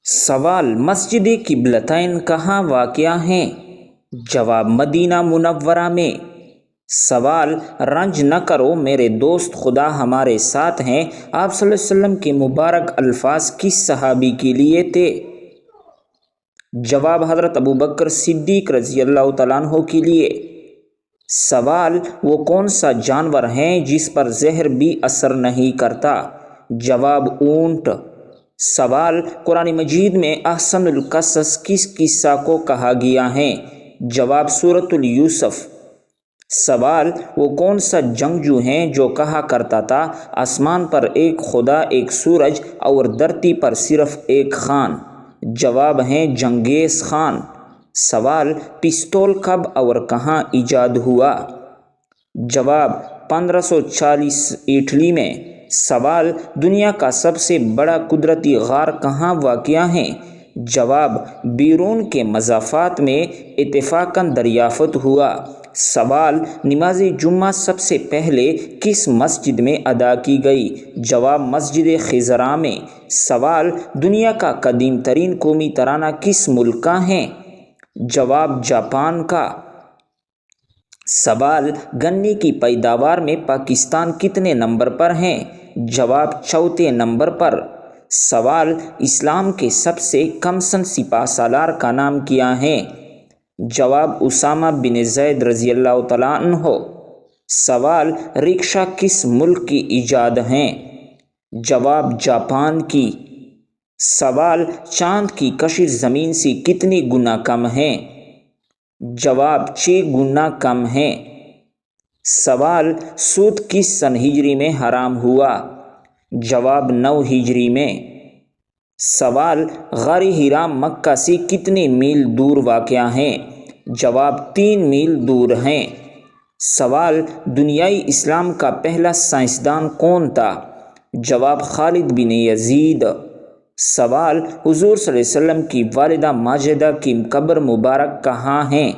سوال: مسجد قبلتین کہاں واقع ہیں؟ جواب: مدینہ منورہ میں۔ سوال: رنج نہ کرو میرے دوست، خدا ہمارے ساتھ ہیں۔ آپ صلی اللہ علیہ وسلم کے مبارک الفاظ کس صحابی کے لیے تھے؟ جواب: حضرت ابوبکر صدیق رضی اللہ تعالیٰ عنہ کے لیے۔ سوال: وہ کون سا جانور ہے جس پر زہر بھی اثر نہیں کرتا؟ جواب: اونٹ۔ سوال: قرآن مجید میں احسن القصص کس قصہ کو کہا گیا ہے؟ جواب: سورۃ یوسف۔ سوال: وہ کون سا جنگجو ہے جو کہا کرتا تھا آسمان پر ایک خدا، ایک سورج اور دھرتی پر صرف ایک خان؟ جواب ہے چنگیز خان۔ سوال: پستول کب اور کہاں ایجاد ہوا؟ جواب: 1540 عیسوی میں۔ سوال: دنیا کا سب سے بڑا قدرتی غار کہاں واقع ہے؟ جواب: بیرون کے مضافات میں اتفاقاً دریافت ہوا۔ سوال: نماز جمعہ سب سے پہلے کس مسجد میں ادا کی گئی؟ جواب: مسجد خضرا میں۔ سوال: دنیا کا قدیم ترین قومی ترانہ کس ملک کا ہے؟ جواب: جاپان کا۔ سوال: گنے کی پیداوار میں پاکستان کتنے نمبر پر ہے؟ جواب: چوتھے نمبر پر۔ سوال: اسلام کے سب سے کم سن سپہ سالار کا نام کیا ہے؟ جواب: اسامہ بن زید رضی اللہ تعالیٰ عنہ۔ سوال: رکشہ کس ملک کی ایجاد ہے؟ جواب: جاپان کی۔ سوال: چاند کی کشش زمین سے کتنی گنا کم ہے؟ جواب: 6 گنا کم ہے۔ سوال: سود کس سن ہجری میں حرام ہوا؟ جواب: 9 ہجری میں۔ سوال: غار حرا مکہ سے کتنے میل دور واقع ہے؟ جواب: 3 میل دور ہیں۔ سوال: دنیائے اسلام کا پہلا سائنسدان کون تھا؟ جواب: خالد بن یزید۔ سوال: حضور صلی اللہ علیہ وسلم کی والدہ ماجدہ کی قبر مبارک کہاں ہے؟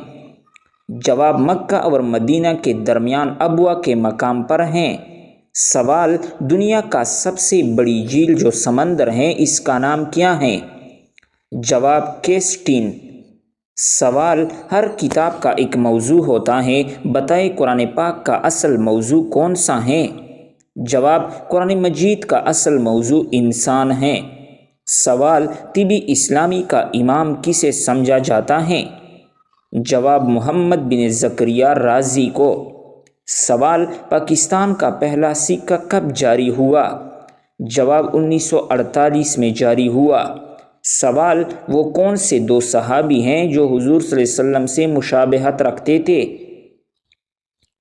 جواب: مکہ اور مدینہ کے درمیان ابوا کے مقام پر ہیں۔ سوال: دنیا کا سب سے بڑی جھیل جو سمندر ہے اس کا نام کیا ہے؟ جواب: کیسٹین۔ سوال: ہر کتاب کا ایک موضوع ہوتا ہے، بتائیں قرآن پاک کا اصل موضوع کون سا ہے؟ جواب: قرآن مجید کا اصل موضوع انسان ہے۔ سوال: طب اسلامی کا امام کسے سمجھا جاتا ہے؟ جواب: محمد بن زکریا رازی کو۔ سوال: پاکستان کا پہلا سکہ کب جاری ہوا؟ جواب: 1948 میں جاری ہوا۔ سوال: وہ کون سے 2 صحابی ہیں جو حضور صلی اللہ علیہ وسلم سے مشابہت رکھتے تھے؟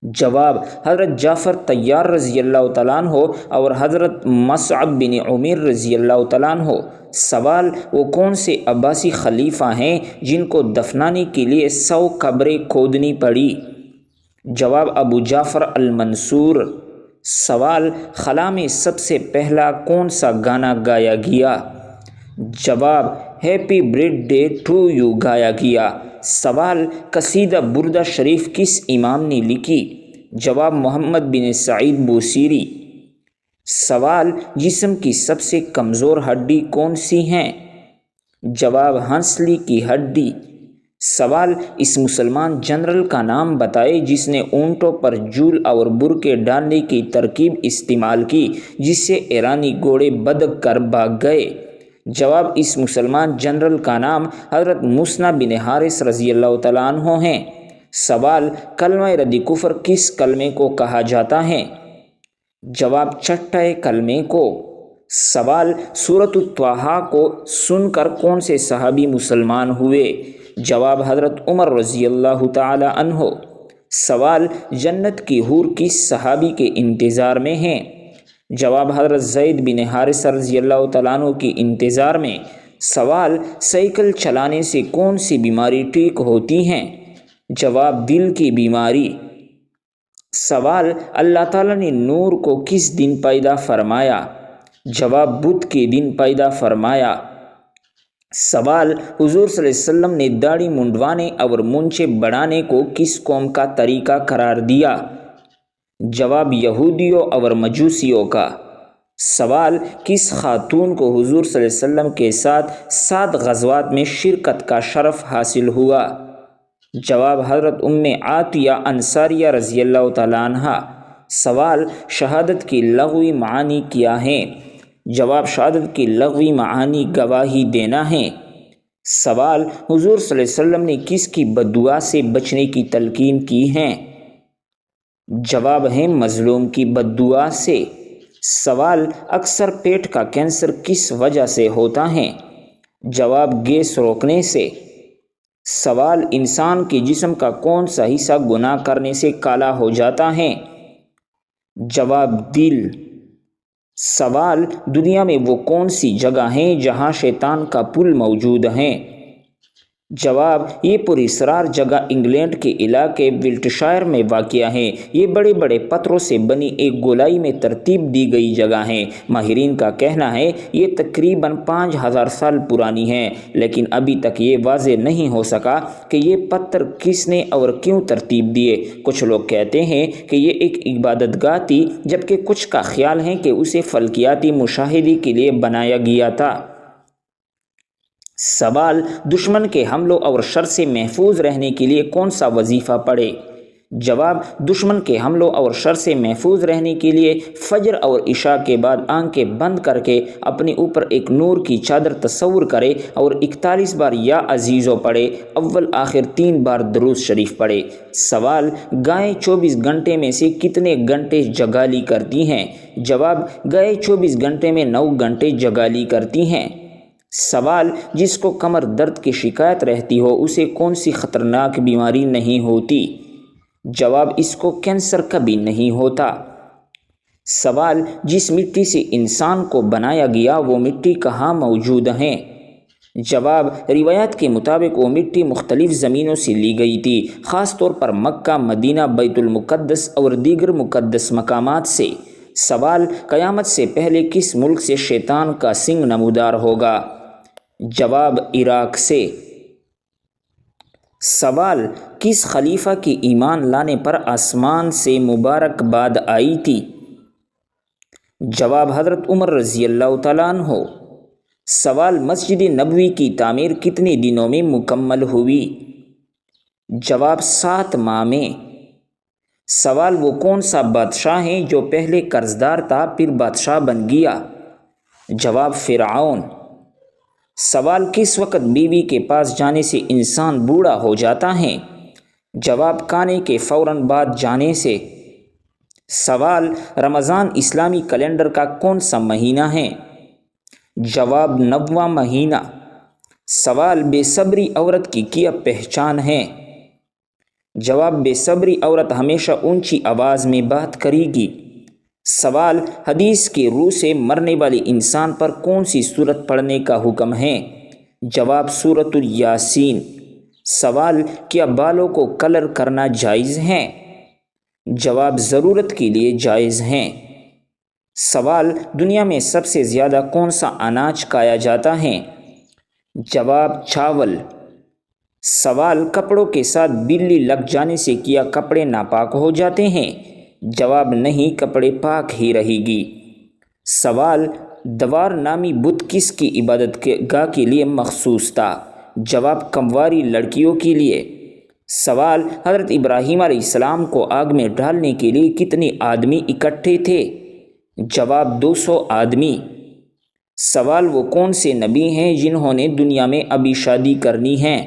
جواب: حضرت جعفر طیار رضی اللہ تعالیٰ عنہ اور حضرت مصعب بن عمیر رضی اللہ تعالیٰ عنہ۔ سوال: وہ کون سے عباسی خلیفہ ہیں جن کو دفنانے کے لیے 100 قبریں کھودنی پڑی؟ جواب: ابو جعفر المنصور۔ سوال: خلا میں سب سے پہلا کون سا گانا گایا گیا؟ جواب: happy birthday to you گایا گیا۔ سوال: قصیدہ بردہ شریف کس امام نے لکھی؟ جواب: محمد بن سعید بوصیری۔ سوال: جسم کی سب سے کمزور ہڈی کون سی ہے؟ جواب: ہنسلی کی ہڈی۔ سوال: اس مسلمان جنرل کا نام بتائے جس نے اونٹوں پر جول اور برقعے ڈالنے کی ترکیب استعمال کی جس سے ایرانی گھوڑے بھدک کر بھاگ گئے؟ جواب: اس مسلمان جنرل کا نام حضرت مثنی بن حارث رضی اللہ تعالیٰ عنہ ہے۔ سوال: کلمہ رد کفر کس کلمے کو کہا جاتا ہے؟ جواب: چھٹے کلمے کو۔ سوال: سورۃ طٰہٰ کو سن کر کون سے صحابی مسلمان ہوئے؟ جواب: حضرت عمر رضی اللہ تعالی عنہ۔ سوال: جنت کی حور کس صحابی کے انتظار میں ہیں؟ جواب: حضرت زید بن حارثہ رضی اللہ تعالیٰ عنہ کی انتظار میں۔ سوال: سائیکل چلانے سے کون سی بیماری ٹھیک ہوتی ہے؟ جواب: دل کی بیماری۔ سوال: اللہ تعالیٰ نے نور کو کس دن پیدا فرمایا؟ جواب: بدھ کے دن پیدا فرمایا۔ سوال: حضور صلی اللہ علیہ وسلم نے داڑھی منڈوانے اور مونچھیں بڑھانے کو کس قوم کا طریقہ قرار دیا؟ جواب: یہودیوں اور مجوسیوں کا۔ سوال، کس خاتون کو حضور صلی اللہ علیہ وسلم کے ساتھ 7 غزوات میں شرکت کا شرف حاصل ہوا؟ جواب، حضرت ام عطیہ انصاریہ رضی اللہ تعالیٰ عنہ۔ سوال، شہادت کی لغوی معانی کیا ہیں؟ جواب، شہادت کی لغوی معانی گواہی دینا ہے۔ سوال، حضور صلی اللہ علیہ وسلم نے کس کی بددعا سے بچنے کی تلقین کی ہے؟ جواب ہے مظلوم کی بددعا سے۔ سوال، اکثر پیٹ کا کینسر کس وجہ سے ہوتا ہے؟ جواب، گیس روکنے سے۔ سوال، انسان کے جسم کا کون سا حصہ گناہ کرنے سے کالا ہو جاتا ہے؟ جواب، دل۔ سوال، دنیا میں وہ کون سی جگہ ہیں جہاں شیطان کا پل موجود ہے؟ جواب، یہ پراسرار جگہ انگلینڈ کے علاقے ولٹشائر میں واقع ہے۔ یہ بڑے بڑے پتھروں سے بنی ایک گولائی میں ترتیب دی گئی جگہ ہے۔ ماہرین کا کہنا ہے یہ تقریباً 5000 سال پرانی ہے، لیکن ابھی تک یہ واضح نہیں ہو سکا کہ یہ پتھر کس نے اور کیوں ترتیب دیے۔ کچھ لوگ کہتے ہیں کہ یہ ایک عبادت گاہ تھی، جبکہ کچھ کا خیال ہے کہ اسے فلکیاتی مشاہدے کے لیے بنایا گیا تھا۔ سوال، دشمن کے حملوں اور شر سے محفوظ رہنے کے لیے کون سا وظیفہ پڑھے؟ جواب، دشمن کے حملوں اور شر سے محفوظ رہنے کے لیے فجر اور عشاء کے بعد آنکھیں بند کر کے اپنے اوپر ایک نور کی چادر تصور کرے اور 41 بار یا عزیزو پڑھے، اول آخر 3 بار درود شریف پڑھے۔ سوال، گائیں 24 گھنٹے میں سے کتنے گھنٹے جگالی کرتی ہیں؟ جواب، گائیں 24 گھنٹے میں 9 گھنٹے جگالی کرتی ہیں۔ سوال، جس کو کمر درد کی شکایت رہتی ہو اسے کون سی خطرناک بیماری نہیں ہوتی؟ جواب، اس کو کینسر کبھی نہیں ہوتا۔ سوال، جس مٹی سے انسان کو بنایا گیا وہ مٹی کہاں موجود ہے؟ جواب، روایات کے مطابق وہ مٹی مختلف زمینوں سے لی گئی تھی، خاص طور پر مکہ، مدینہ، بیت المقدس اور دیگر مقدس مقامات سے۔ سوال، قیامت سے پہلے کس ملک سے شیطان کا سنگ نمودار ہوگا؟ جواب، عراق سے۔ سوال، کس خلیفہ کی ایمان لانے پر آسمان سے مبارکباد آئی تھی؟ جواب، حضرت عمر رضی اللہ تعالیٰ عنہ۔ سوال، مسجد نبوی کی تعمیر کتنے دنوں میں مکمل ہوئی؟ جواب، 7 ماہ میں۔ سوال، وہ کون سا بادشاہ ہے جو پہلے قرض دار تھا پھر بادشاہ بن گیا؟ جواب، فرعون۔ سوال، کس وقت بیوی کے پاس جانے سے انسان بوڑھا ہو جاتا ہے؟ جواب، کھانے کے فوراً بعد جانے سے۔ سوال، رمضان اسلامی کیلنڈر کا کون سا مہینہ ہے؟ جواب، 9واں مہینہ۔ سوال، بے صبری عورت کی کیا پہچان ہے؟ جواب، بے صبری عورت ہمیشہ اونچی آواز میں بات کرے گی۔ سوال، حدیث کے روح سے مرنے والے انسان پر کون سی سورت پڑھنے کا حکم ہے؟ جواب، سورۃ الیاسین۔ سوال، کیا بالوں کو کلر کرنا جائز ہے؟ جواب، ضرورت کے لیے جائز ہیں۔ سوال، دنیا میں سب سے زیادہ کون سا اناج کھایا جاتا ہے؟ جواب، چاول۔ سوال، کپڑوں کے ساتھ بلی لگ جانے سے کیا کپڑے ناپاک ہو جاتے ہیں؟ جواب، نہیں، کپڑے پاک ہی رہے گی۔ سوال، دوار نامی بت کس کی عبادت گاہ کے لیے مخصوص تھا؟ جواب، کنواری لڑکیوں کے لیے۔ سوال، حضرت ابراہیم علیہ السلام کو آگ میں ڈالنے کے لیے کتنے آدمی اکٹھے تھے؟ جواب، 200 آدمی۔ سوال، وہ کون سے نبی ہیں جنہوں نے دنیا میں ابھی شادی کرنی ہے؟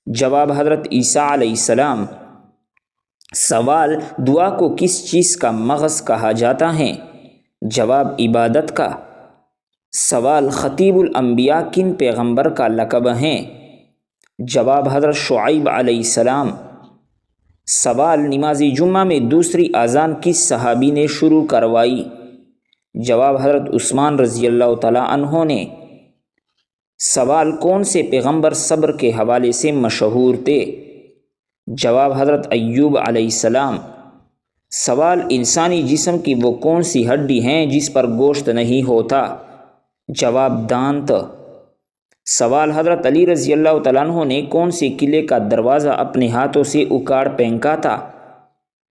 جواب، حضرت عیسیٰ علیہ السلام۔ سوال، دعا کو کس چیز کا مغز کہا جاتا ہے؟ جواب، عبادت کا۔ سوال، خطیب الانبیاء کن پیغمبر کا لقب ہے؟ جواب، حضرت شعیب علیہ السلام۔ سوال، نماز جمعہ میں دوسری اذان کس صحابی نے شروع کروائی؟ جواب، حضرت عثمان رضی اللہ تعالیٰ عنہ نے۔ سوال، کون سے پیغمبر صبر کے حوالے سے مشہور تھے؟ جواب، حضرت ایوب علیہ السلام۔ سوال، انسانی جسم کی وہ کون سی ہڈی ہیں جس پر گوشت نہیں ہوتا؟ جواب، دانت۔ سوال، حضرت علی رضی اللہ تعالیٰ عنہ نے کون سے قلعے کا دروازہ اپنے ہاتھوں سے اکاڑ پھینکا تھا؟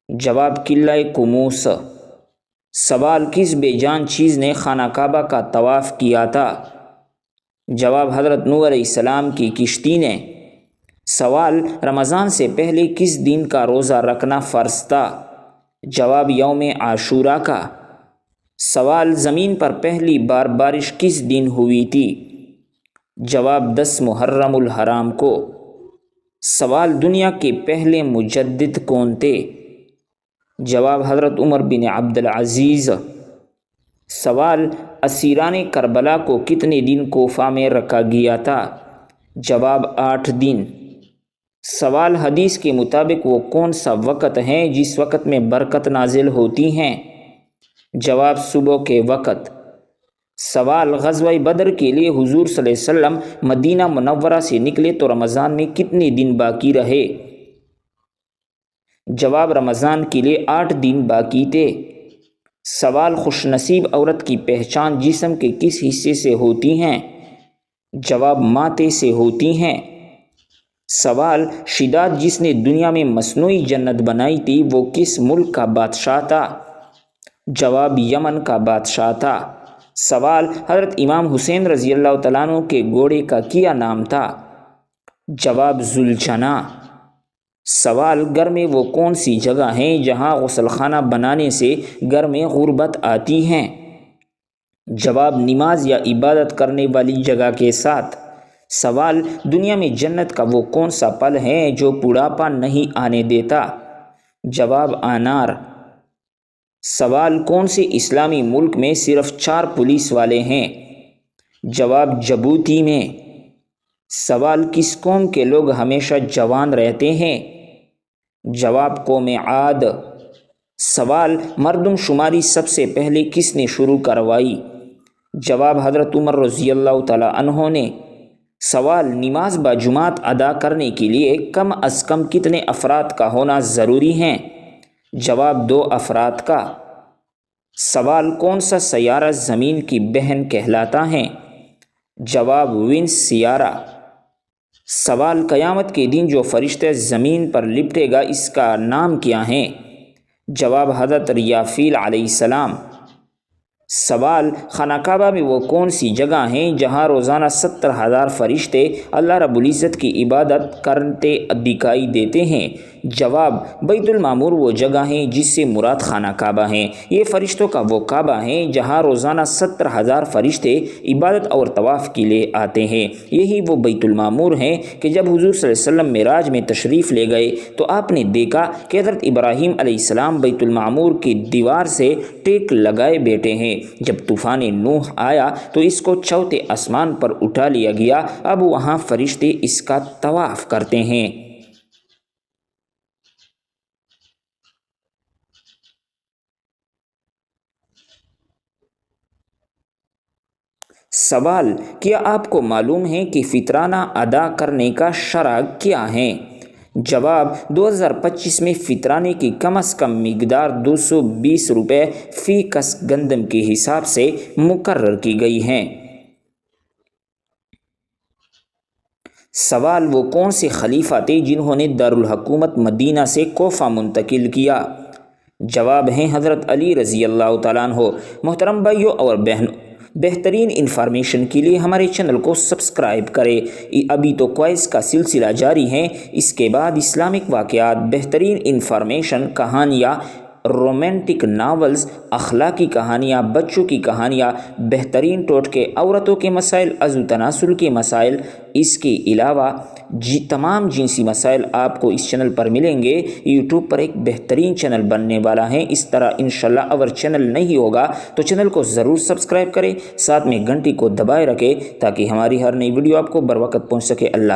جواب، قلعہ قموس۔ سوال: کس بے جان چیز نے خانہ کعبہ کا طواف کیا تھا؟ جواب: حضرت نوح علیہ السلام کی کشتی نے۔ سوال: رمضان سے پہلے کس دن کا روزہ رکھنا فرض تھا؟ جواب: یوم عاشوراء کا۔ سوال: زمین پر پہلی بار بارش کس دن ہوئی تھی؟ جواب: 10 محرم الحرام کو۔ سوال: دنیا کے پہلے مجدد کون تھے؟ جواب: حضرت عمر بن عبد العزیز۔ سوال: اسیران کربلا کو کتنے دن کوفہ میں رکھا گیا تھا؟ جواب: 8 دن۔ سوال: حدیث کے مطابق وہ کون سا وقت ہے جس وقت میں برکت نازل ہوتی ہیں؟ جواب: صبح کے وقت۔ سوال: غزوہ بدر کے لیے حضور صلی اللہ علیہ وسلم مدینہ منورہ سے نکلے تو رمضان میں کتنے دن باقی رہے؟ جواب: رمضان کے لیے 8 دن باقی تھے۔ سوال: خوش نصیب عورت کی پہچان جسم کے کس حصے سے ہوتی ہیں؟ جواب: ماتھے سے ہوتی ہیں۔ سوال: شداد جس نے دنیا میں مصنوعی جنت بنائی تھی وہ کس ملک کا بادشاہ تھا؟ جواب: یمن کا بادشاہ تھا۔ سوال: حضرت امام حسین رضی اللہ تعالیٰ عنہ کے گھوڑے کا کیا نام تھا؟ جواب: ذوالجناح۔ سوال: گھر میں وہ کون سی جگہ ہیں جہاں غسل خانہ بنانے سے گھر میں غربت آتی ہے؟ جواب: نماز یا عبادت کرنے والی جگہ کے ساتھ۔ سوال: دنیا میں جنت کا وہ کون سا پھل ہے جو بڑھاپا نہیں آنے دیتا؟ جواب: انار۔ سوال: کون سے اسلامی ملک میں صرف 4 پولیس والے ہیں؟ جواب: جبوتی میں۔ سوال: کس قوم کے لوگ ہمیشہ جوان رہتے ہیں؟ جواب: قوم عاد۔ سوال: مردم شماری سب سے پہلے کس نے شروع کروائی؟ جواب: حضرت عمر رضی اللہ تعالیٰ عنہ نے۔ سوال: نماز باجماعت ادا کرنے کے لیے کم از کم کتنے افراد کا ہونا ضروری ہے؟ جواب: 2 افراد کا۔ سوال: کون سا سیارہ زمین کی بہن کہلاتا ہے؟ جواب: وینس سیارہ۔ سوال: قیامت کے دن جو فرشتہ زمین پر لپٹے گا اس کا نام کیا ہے؟ جواب: حضرت ریافیل علیہ السلام۔ سوال: خانہ کعبہ میں وہ کون سی جگہ ہیں جہاں روزانہ 70,000 فرشتے اللہ رب العزت کی عبادت کرتے دکھائی دیتے ہیں؟ جواب: بیت المعمور وہ جگہ ہیں جس سے مراد خانہ کعبہ ہیں۔ یہ فرشتوں کا وہ کعبہ ہیں جہاں روزانہ 70,000 فرشتے عبادت اور طواف کے لیے آتے ہیں۔ یہی وہ بیت المعمور ہیں کہ جب حضور صلی اللہ علیہ وسلم معراج میں تشریف لے گئے تو آپ نے دیکھا کہ حضرت ابراہیم علیہ السلام بیت المعمور کی دیوار سے ٹیک لگائے بیٹھے ہیں۔ جب طوفان نوح آیا تو اس کو چوتھے آسمان پر اٹھا لیا گیا۔ اب وہاں فرشتے اس کا طواف کرتے ہیں۔ سوال: کیا آپ کو معلوم ہے کہ فطرانہ ادا کرنے کا شرح کیا ہے؟ جواب: 2025 میں فطرانے کی کم از کم مقدار 220 روپے فی کس گندم کے حساب سے مقرر کی گئی ہے۔ سوال: وہ کون سے خلیفہ تھے جنہوں نے دارالحکومت مدینہ سے کوفہ منتقل کیا؟ جواب ہیں حضرت علی رضی اللہ تعالیٰ عنہ۔ محترم بھائیوں اور بہنوں، بہترین انفارمیشن کے لیے ہمارے چینل کو سبسکرائب کریں۔ ابھی تو کوئز کا سلسلہ جاری ہے، اس کے بعد اسلامک واقعات، بہترین انفارمیشن، کہانیاں، رومانٹک ناولز، اخلاقی کہانیاں، بچوں کی کہانیاں، بہترین ٹوٹکے، عورتوں کے مسائل، عضو تناسل کے مسائل، اس کے علاوہ تمام جنسی مسائل آپ کو اس چینل پر ملیں گے۔ یوٹیوب پر ایک بہترین چینل بننے والا ہے۔ اس طرح انشاءاللہ اگر چینل نہیں ہوگا تو چینل کو ضرور سبسکرائب کریں، ساتھ میں گھنٹی کو دبائے رکھیں تاکہ ہماری ہر نئی ویڈیو آپ کو بر وقت پہنچ سکے۔ اللہ